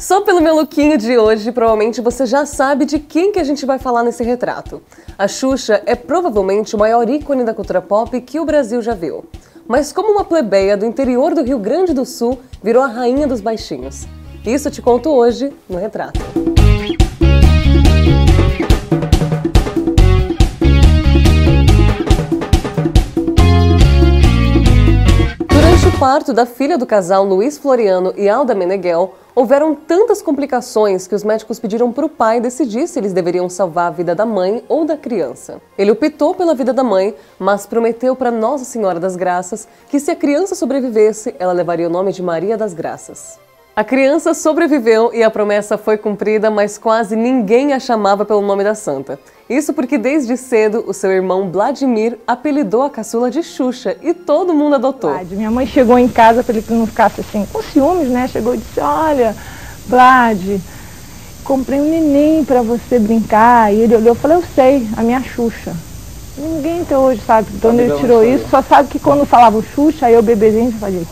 Só pelo meu lookinho de hoje, provavelmente você já sabe de quem que a gente vai falar nesse retrato. A Xuxa é provavelmente o maior ícone da cultura pop que o Brasil já viu. Mas como uma plebeia do interior do Rio Grande do Sul virou a rainha dos baixinhos? Isso eu te conto hoje no Retrato. Durante o parto da filha do casal Luiz Floriano e Alda Meneghel, houveram tantas complicações que os médicos pediram para o pai decidir se eles deveriam salvar a vida da mãe ou da criança. Ele optou pela vida da mãe, mas prometeu para Nossa Senhora das Graças que se a criança sobrevivesse, ela levaria o nome de Maria das Graças. A criança sobreviveu e a promessa foi cumprida, mas quase ninguém a chamava pelo nome da santa. Isso porque desde cedo o seu irmão Vladimir apelidou a caçula de Xuxa e todo mundo adotou. Minha mãe chegou em casa para ele não ficasse assim com ciúmes, né? Chegou e disse: olha, Vlad, comprei um neném para você brincar. E ele olhou e falou: eu sei, a minha Xuxa. Ninguém até hoje sabe de onde ele tirou isso, só sabe que quando falava Xuxa, aí o bebezinho fazia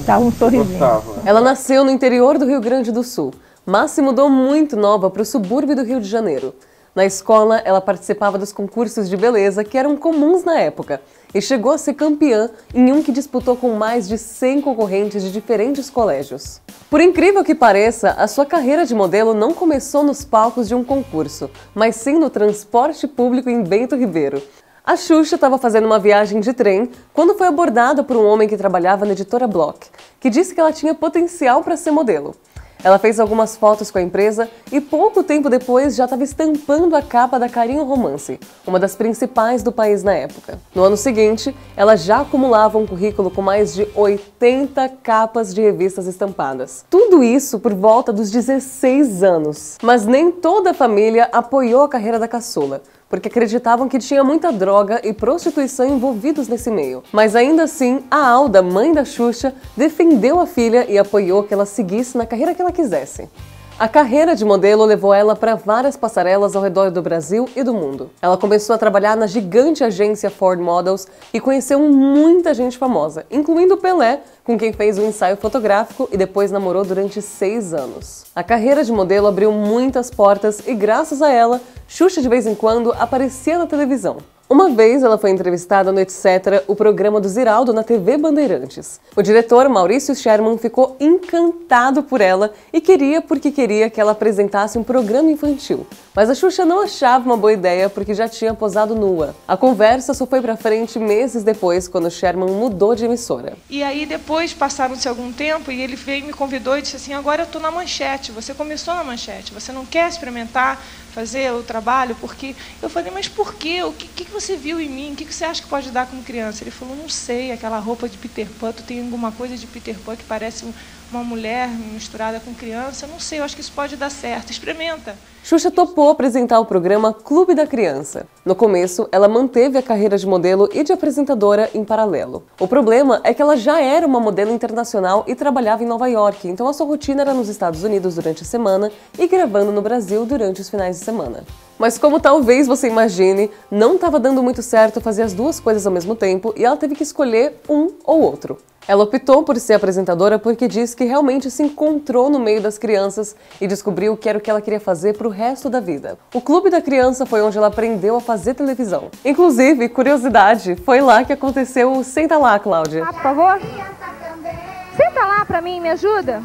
dava um sorrisinho. Ela nasceu no interior do Rio Grande do Sul, mas se mudou muito nova para o subúrbio do Rio de Janeiro. Na escola, ela participava dos concursos de beleza que eram comuns na época e chegou a ser campeã em um que disputou com mais de 100 concorrentes de diferentes colégios. Por incrível que pareça, a sua carreira de modelo não começou nos palcos de um concurso, mas sim no transporte público em Bento Ribeiro. A Xuxa estava fazendo uma viagem de trem quando foi abordada por um homem que trabalhava na editora Block, que disse que ela tinha potencial para ser modelo. Ela fez algumas fotos com a empresa e pouco tempo depois já estava estampando a capa da Carinho Romance, uma das principais do país na época. No ano seguinte, ela já acumulava um currículo com mais de 80 capas de revistas estampadas. Tudo isso por volta dos 16 anos. Mas nem toda a família apoiou a carreira da caçula, porque acreditavam que tinha muita droga e prostituição envolvidos nesse meio. Mas ainda assim, a Alda, mãe da Xuxa, defendeu a filha e apoiou que ela seguisse na carreira que ela quisesse. A carreira de modelo levou ela para várias passarelas ao redor do Brasil e do mundo. Ela começou a trabalhar na gigante agência Ford Models e conheceu muita gente famosa, incluindo Pelé, com quem fez um ensaio fotográfico e depois namorou durante 6 anos. A carreira de modelo abriu muitas portas e, graças a ela, Xuxa de vez em quando aparecia na televisão. Uma vez ela foi entrevistada no Etc., o programa do Ziraldo na TV Bandeirantes. O diretor, Maurício Sherman, ficou encantado por ela e queria que ela apresentasse um programa infantil. Mas a Xuxa não achava uma boa ideia porque já tinha posado nua. A conversa só foi pra frente meses depois, quando Sherman mudou de emissora. E aí depois, passaram-se algum tempo, e ele veio e me convidou e disse assim: agora eu tô na Manchete, você começou na Manchete, você não quer experimentar fazer o trabalho? Porque eu falei: mas por quê? O que você viu em mim? O que você acha que pode dar como criança? Ele falou: não sei, aquela roupa de Peter Pan, tu tem alguma coisa de Peter Pan que parece uma mulher misturada com criança, não sei, eu acho que isso pode dar certo, experimenta. Xuxa topou apresentar o programa Clube da Criança. No começo, ela manteve a carreira de modelo e de apresentadora em paralelo. O problema é que ela já era uma modelo internacional e trabalhava em Nova York, então a sua rotina era nos Estados Unidos durante a semana e gravando no Brasil durante os finais de semana. Mas como talvez você imagine, não estava dando muito certo fazer as duas coisas ao mesmo tempo e ela teve que escolher um ou outro. Ela optou por ser apresentadora porque diz que realmente se encontrou no meio das crianças e descobriu que era o que ela queria fazer para o resto da vida. O Clube da Criança foi onde ela aprendeu a fazer televisão. Inclusive, curiosidade, foi lá que aconteceu o Senta Lá, Cláudia. Por favor. Senta lá para mim, me ajuda?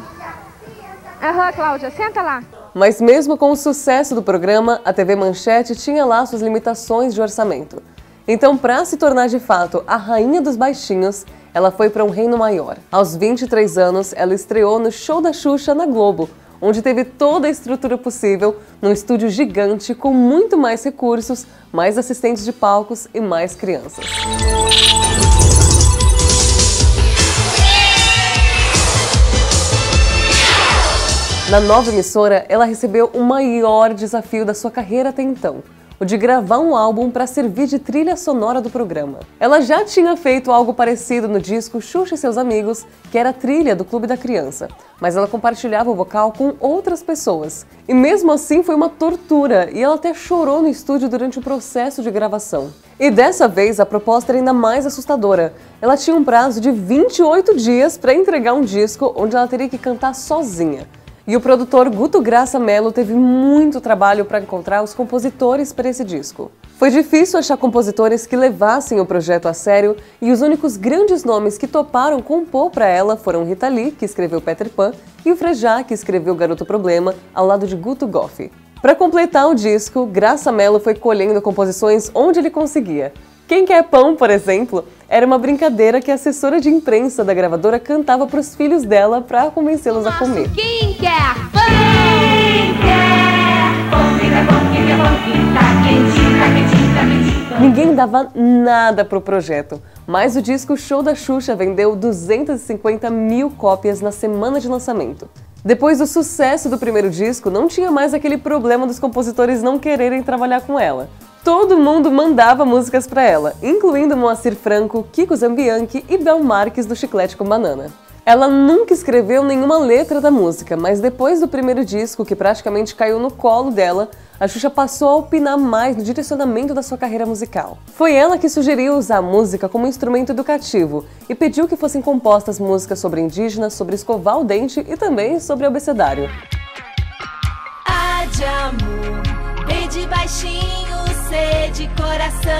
Aham, Cláudia, senta lá. Mas mesmo com o sucesso do programa, a TV Manchete tinha lá suas limitações de orçamento. Então, para se tornar de fato a rainha dos baixinhos, ela foi para um reino maior. Aos 23 anos, ela estreou no Show da Xuxa na Globo, onde teve toda a estrutura possível, num estúdio gigante com muito mais recursos, mais assistentes de palcos e mais crianças. Na nova emissora, ela recebeu o maior desafio da sua carreira até então, o de gravar um álbum para servir de trilha sonora do programa. Ela já tinha feito algo parecido no disco Xuxa e Seus Amigos, que era a trilha do Clube da Criança, mas ela compartilhava o vocal com outras pessoas. E mesmo assim foi uma tortura, e ela até chorou no estúdio durante o processo de gravação. E dessa vez a proposta era ainda mais assustadora. Ela tinha um prazo de 28 dias para entregar um disco onde ela teria que cantar sozinha. E o produtor Guto Graça Mello teve muito trabalho para encontrar os compositores para esse disco. Foi difícil achar compositores que levassem o projeto a sério e os únicos grandes nomes que toparam compor para ela foram Rita Lee, que escreveu Peter Pan, e o Frejá, que escreveu Garoto Problema, ao lado de Guto Goff. Para completar o disco, Graça Mello foi colhendo composições onde ele conseguia. Quem Quer Pão, por exemplo, era uma brincadeira que a assessora de imprensa da gravadora cantava para os filhos dela para convencê-los a comer. Quem quer pão? Quem quer pão? Quem quer pão? Quem quer pão? Tá quentinho, tá quentinho, tá quentinho. Ninguém dava nada pro projeto, mas o disco Show da Xuxa vendeu 250 mil cópias na semana de lançamento. Depois do sucesso do primeiro disco, não tinha mais aquele problema dos compositores não quererem trabalhar com ela. Todo mundo mandava músicas para ela, incluindo Moacir Franco, Kiko Zambianchi e Bel Marques do Chiclete com Banana. Ela nunca escreveu nenhuma letra da música, mas depois do primeiro disco, que praticamente caiu no colo dela, a Xuxa passou a opinar mais no direcionamento da sua carreira musical. Foi ela que sugeriu usar a música como instrumento educativo e pediu que fossem compostas músicas sobre indígenas, sobre escovar o dente e também sobre abecedário. A de amor, B de baixinho, C de coração.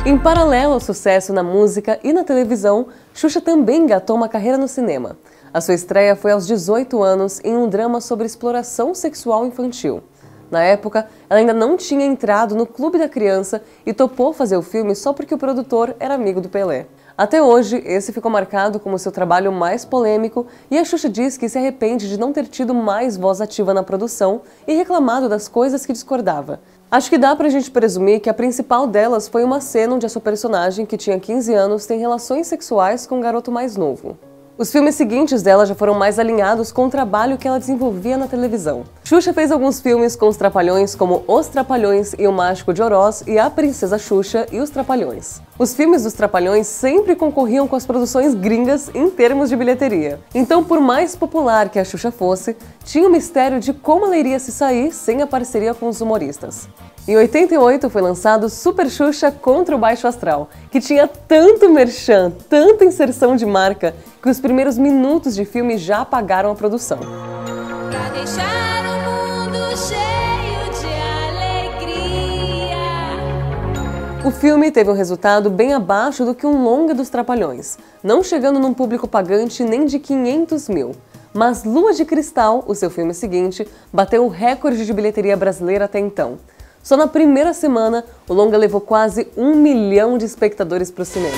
Em paralelo ao sucesso na música e na televisão, Xuxa também engatou uma carreira no cinema. A sua estreia foi aos 18 anos em um drama sobre exploração sexual infantil. Na época, ela ainda não tinha entrado no Clube da Criança e topou fazer o filme só porque o produtor era amigo do Pelé. Até hoje, esse ficou marcado como seu trabalho mais polêmico e a Xuxa diz que se arrepende de não ter tido mais voz ativa na produção e reclamado das coisas que discordava. Acho que dá pra gente presumir que a principal delas foi uma cena onde a sua personagem, que tinha 15 anos, tem relações sexuais com um garoto mais novo. Os filmes seguintes dela já foram mais alinhados com o trabalho que ela desenvolvia na televisão. Xuxa fez alguns filmes com os Trapalhões, como Os Trapalhões e o Mágico de Oroz e A Princesa Xuxa e os Trapalhões. Os filmes dos Trapalhões sempre concorriam com as produções gringas em termos de bilheteria. Então, por mais popular que a Xuxa fosse, tinha o mistério de como ela iria se sair sem a parceria com os humoristas. Em 88 foi lançado Super Xuxa contra o Baixo Astral, que tinha tanto merchan, tanta inserção de marca, que os primeiros minutos de filme já apagaram a produção. Pra deixar o mundo cheio de alegria. O filme teve um resultado bem abaixo do que um longa dos Trapalhões, não chegando num público pagante nem de 500 mil. Mas Lua de Cristal, o seu filme seguinte, bateu o recorde de bilheteria brasileira até então. Só na primeira semana, o longa levou quase 1 milhão de espectadores para o cinema.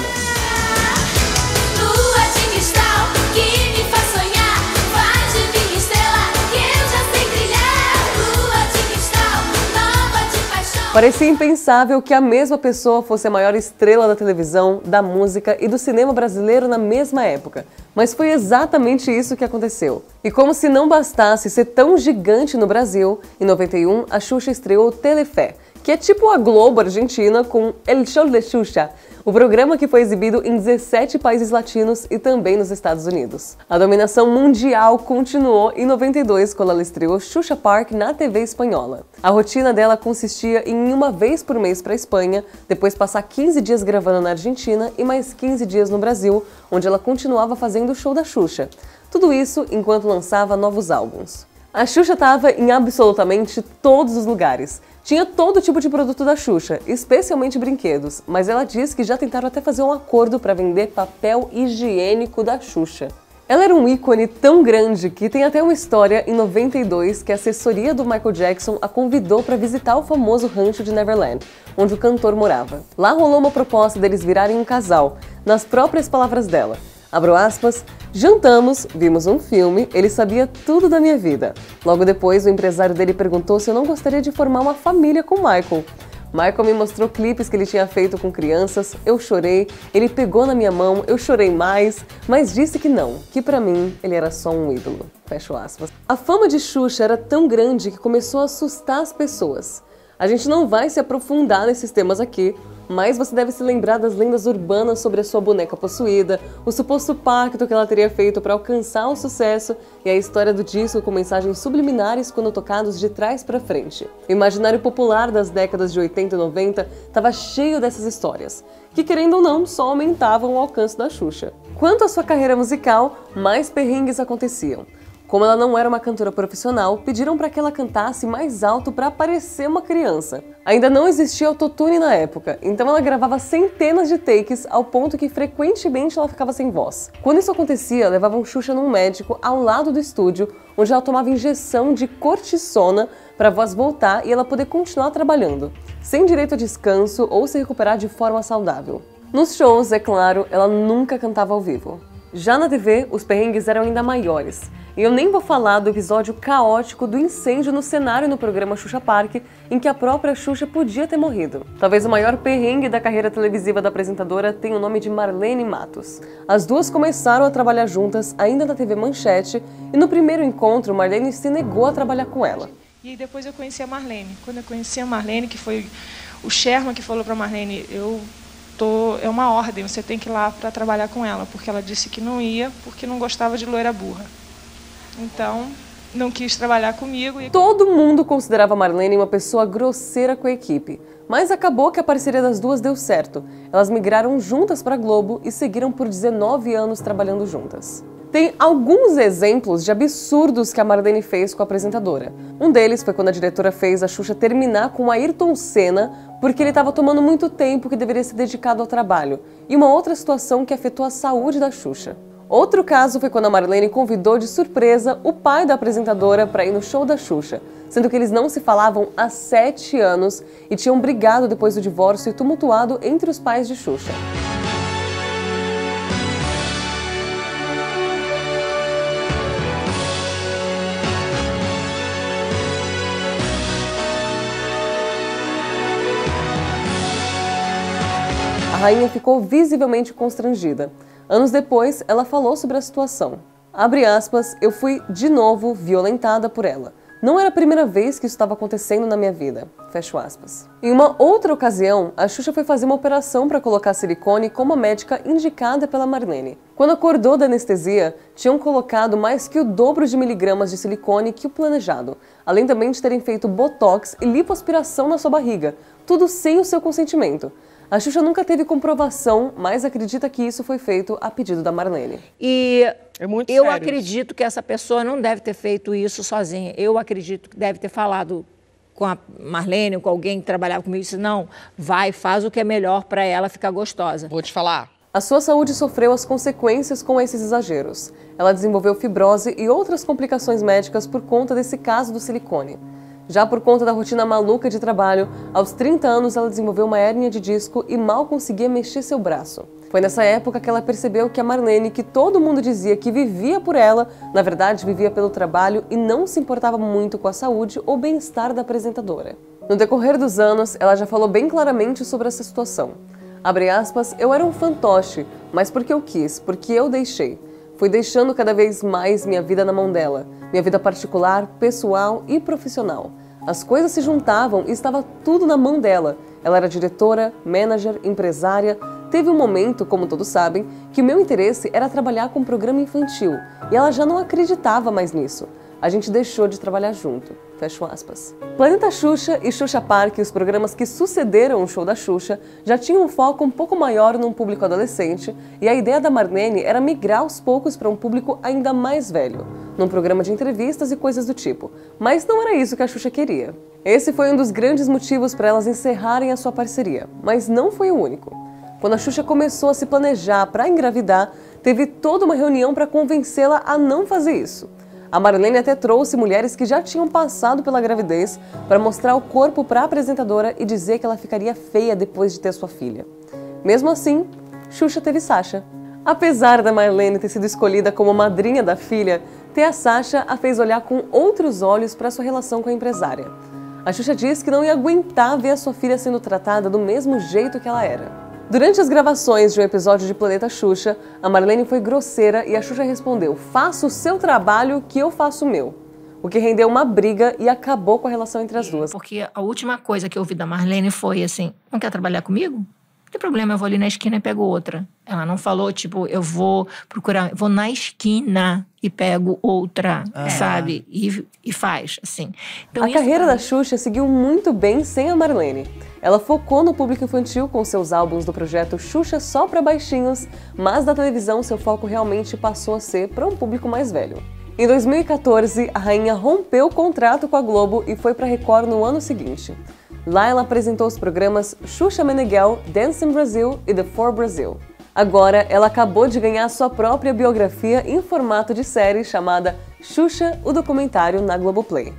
Lua de cristal que me faz sonhar, faz de mim estrela que eu já sei brilhar. Lua de cristal, nova de paixão. Parecia impensável que a mesma pessoa fosse a maior estrela da televisão, da música e do cinema brasileiro na mesma época. Mas foi exatamente isso que aconteceu. E como se não bastasse ser tão gigante no Brasil, em 91 a Xuxa estreou Telefé, que é tipo a Globo argentina com El Show de Xuxa, o programa que foi exibido em 17 países latinos e também nos Estados Unidos. A dominação mundial continuou em 92, quando ela estreou Xuxa Park na TV espanhola. A rotina dela consistia em ir uma vez por mês para a Espanha, depois passar 15 dias gravando na Argentina e mais 15 dias no Brasil, onde ela continuava fazendo o show da Xuxa. Tudo isso enquanto lançava novos álbuns. A Xuxa estava em absolutamente todos os lugares. Tinha todo tipo de produto da Xuxa, especialmente brinquedos, mas ela diz que já tentaram até fazer um acordo para vender papel higiênico da Xuxa. Ela era um ícone tão grande que tem até uma história em 92 que a assessoria do Michael Jackson a convidou para visitar o famoso rancho de Neverland, onde o cantor morava. Lá rolou uma proposta deles virarem um casal, nas próprias palavras dela. Abro aspas, jantamos, vimos um filme, ele sabia tudo da minha vida. Logo depois, o empresário dele perguntou se eu não gostaria de formar uma família com Michael. Michael me mostrou clipes que ele tinha feito com crianças, eu chorei, ele pegou na minha mão, eu chorei mais, mas disse que não, que pra mim ele era só um ídolo. Fecho aspas. A fama de Xuxa era tão grande que começou a assustar as pessoas. A gente não vai se aprofundar nesses temas aqui, mas você deve se lembrar das lendas urbanas sobre a sua boneca possuída, o suposto pacto que ela teria feito para alcançar o sucesso e a história do disco com mensagens subliminares quando tocados de trás para frente. O imaginário popular das décadas de 80 e 90 estava cheio dessas histórias, que querendo ou não, só aumentavam o alcance da Xuxa. Quanto à sua carreira musical, mais perrengues aconteciam. Como ela não era uma cantora profissional, pediram para que ela cantasse mais alto para parecer uma criança. Ainda não existia autotune na época, então ela gravava centenas de takes ao ponto que frequentemente ela ficava sem voz. Quando isso acontecia, levavam Xuxa num médico ao lado do estúdio, onde ela tomava injeção de cortisona para a voz voltar e ela poder continuar trabalhando, sem direito a descanso ou se recuperar de forma saudável. Nos shows, é claro, ela nunca cantava ao vivo. Já na TV, os perrengues eram ainda maiores. E eu nem vou falar do episódio caótico do incêndio no cenário no programa Xuxa Park, em que a própria Xuxa podia ter morrido. Talvez o maior perrengue da carreira televisiva da apresentadora tenha o nome de Marlene Matos. As duas começaram a trabalhar juntas ainda na TV Manchete, e no primeiro encontro, Marlene se negou a trabalhar com ela. E aí depois eu conheci a Marlene. Quando eu conheci a Marlene, que foi o Sherman que falou para a Marlene, é uma ordem, você tem que ir lá para trabalhar com ela, porque ela disse que não ia, porque não gostava de loira burra. Então, não quis trabalhar comigo. Todo mundo considerava a Marlene uma pessoa grosseira com a equipe, mas acabou que a parceria das duas deu certo. Elas migraram juntas para a Globo e seguiram por 19 anos trabalhando juntas. Tem alguns exemplos de absurdos que a Marlene fez com a apresentadora. Um deles foi quando a diretora fez a Xuxa terminar com o Ayrton Senna porque ele estava tomando muito tempo que deveria ser dedicado ao trabalho, e uma outra situação que afetou a saúde da Xuxa. Outro caso foi quando a Marlene convidou de surpresa o pai da apresentadora para ir no show da Xuxa, sendo que eles não se falavam há 7 anos e tinham brigado depois do divórcio e tumultuado entre os pais de Xuxa. A rainha ficou visivelmente constrangida. Anos depois, ela falou sobre a situação. Abre aspas, eu fui, de novo, violentada por ela. Não era a primeira vez que isso estava acontecendo na minha vida. Fecho aspas. Em uma outra ocasião, a Xuxa foi fazer uma operação para colocar silicone como a médica indicada pela Marlene. Quando acordou da anestesia, tinham colocado mais que o dobro de miligramas de silicone que o planejado, além também de terem feito botox e lipoaspiração na sua barriga, tudo sem o seu consentimento. A Xuxa nunca teve comprovação, mas acredita que isso foi feito a pedido da Marlene. E É muito eu sério acredito que essa pessoa não deve ter feito isso sozinha. Eu acredito que deve ter falado com a Marlene, com alguém que trabalhava comigo, e disse, não, vai, faz o que é melhor para ela ficar gostosa. Vou te falar. A sua saúde sofreu as consequências com esses exageros. Ela desenvolveu fibrose e outras complicações médicas por conta desse caso do silicone. Já por conta da rotina maluca de trabalho, aos 30 anos ela desenvolveu uma hérnia de disco e mal conseguia mexer seu braço. Foi nessa época que ela percebeu que a Marlene, que todo mundo dizia que vivia por ela, na verdade vivia pelo trabalho e não se importava muito com a saúde ou bem-estar da apresentadora. No decorrer dos anos, ela já falou bem claramente sobre essa situação. Abre aspas, eu era um fantoche, mas porque eu quis, porque eu deixei. Fui deixando cada vez mais minha vida na mão dela, minha vida particular, pessoal e profissional. As coisas se juntavam e estava tudo na mão dela. Ela era diretora, manager, empresária. Teve um momento, como todos sabem, que o meu interesse era trabalhar com um programa infantil e ela já não acreditava mais nisso. A gente deixou de trabalhar junto. Fecho aspas. Planeta Xuxa e Xuxa Park, os programas que sucederam o show da Xuxa, já tinham um foco um pouco maior num público adolescente e a ideia da Marlene era migrar aos poucos para um público ainda mais velho, num programa de entrevistas e coisas do tipo. Mas não era isso que a Xuxa queria. Esse foi um dos grandes motivos para elas encerrarem a sua parceria, mas não foi o único. Quando a Xuxa começou a se planejar para engravidar, teve toda uma reunião para convencê-la a não fazer isso. A Marlene até trouxe mulheres que já tinham passado pela gravidez para mostrar o corpo para a apresentadora e dizer que ela ficaria feia depois de ter sua filha. Mesmo assim, Xuxa teve Sasha. Apesar da Marlene ter sido escolhida como madrinha da filha, ter a Sasha a fez olhar com outros olhos para sua relação com a empresária. A Xuxa disse que não ia aguentar ver a sua filha sendo tratada do mesmo jeito que ela era. Durante as gravações de um episódio de Planeta Xuxa, a Marlene foi grosseira e a Xuxa respondeu, faça o seu trabalho que eu faço o meu. O que rendeu uma briga e acabou com a relação entre as duas. Porque a última coisa que eu ouvi da Marlene foi assim, não quer trabalhar comigo? Não tem problema, eu vou ali na esquina e pego outra. Ela não falou, tipo, eu vou procurar, vou na esquina e pego outra, sabe? E faz, assim. Então, a carreira da Xuxa seguiu muito bem sem a Marlene. Ela focou no público infantil com seus álbuns do projeto Xuxa só para baixinhos, mas na televisão seu foco realmente passou a ser para um público mais velho. Em 2014, a rainha rompeu o contrato com a Globo e foi para a Record no ano seguinte. Lá ela apresentou os programas Xuxa Meneghel, Dance in Brazil e The For Brazil. Agora, ela acabou de ganhar sua própria biografia em formato de série chamada Xuxa, o documentário na Globoplay.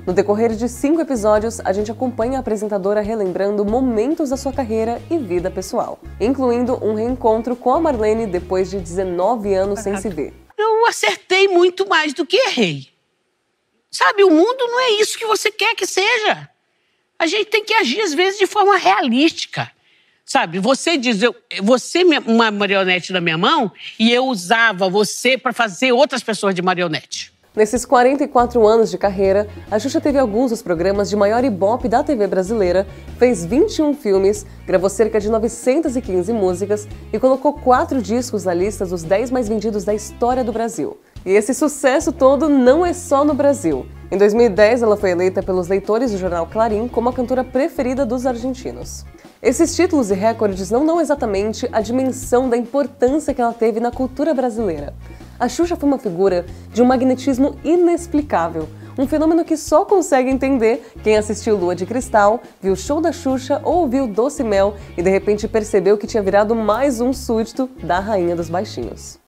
No decorrer de 5 episódios, a gente acompanha a apresentadora relembrando momentos da sua carreira e vida pessoal, incluindo um reencontro com a Marlene depois de 19 anos sem se ver. Eu acertei muito mais do que errei. Sabe, o mundo não é isso que você quer que seja. A gente tem que agir, às vezes, de forma realística. Sabe, você diz, você uma marionete na minha mão e eu usava você para fazer outras pessoas de marionete. Nesses 44 anos de carreira, a Xuxa teve alguns dos programas de maior ibope da TV brasileira, fez 21 filmes, gravou cerca de 915 músicas e colocou 4 discos na lista dos 10 mais vendidos da história do Brasil. E esse sucesso todo não é só no Brasil. Em 2010, ela foi eleita pelos leitores do jornal Clarim como a cantora preferida dos argentinos. Esses títulos e recordes não dão exatamente a dimensão da importância que ela teve na cultura brasileira. A Xuxa foi uma figura de um magnetismo inexplicável, um fenômeno que só consegue entender quem assistiu Lua de Cristal, viu o show da Xuxa ou ouviu Doce Mel e de repente percebeu que tinha virado mais um súdito da Rainha dos Baixinhos.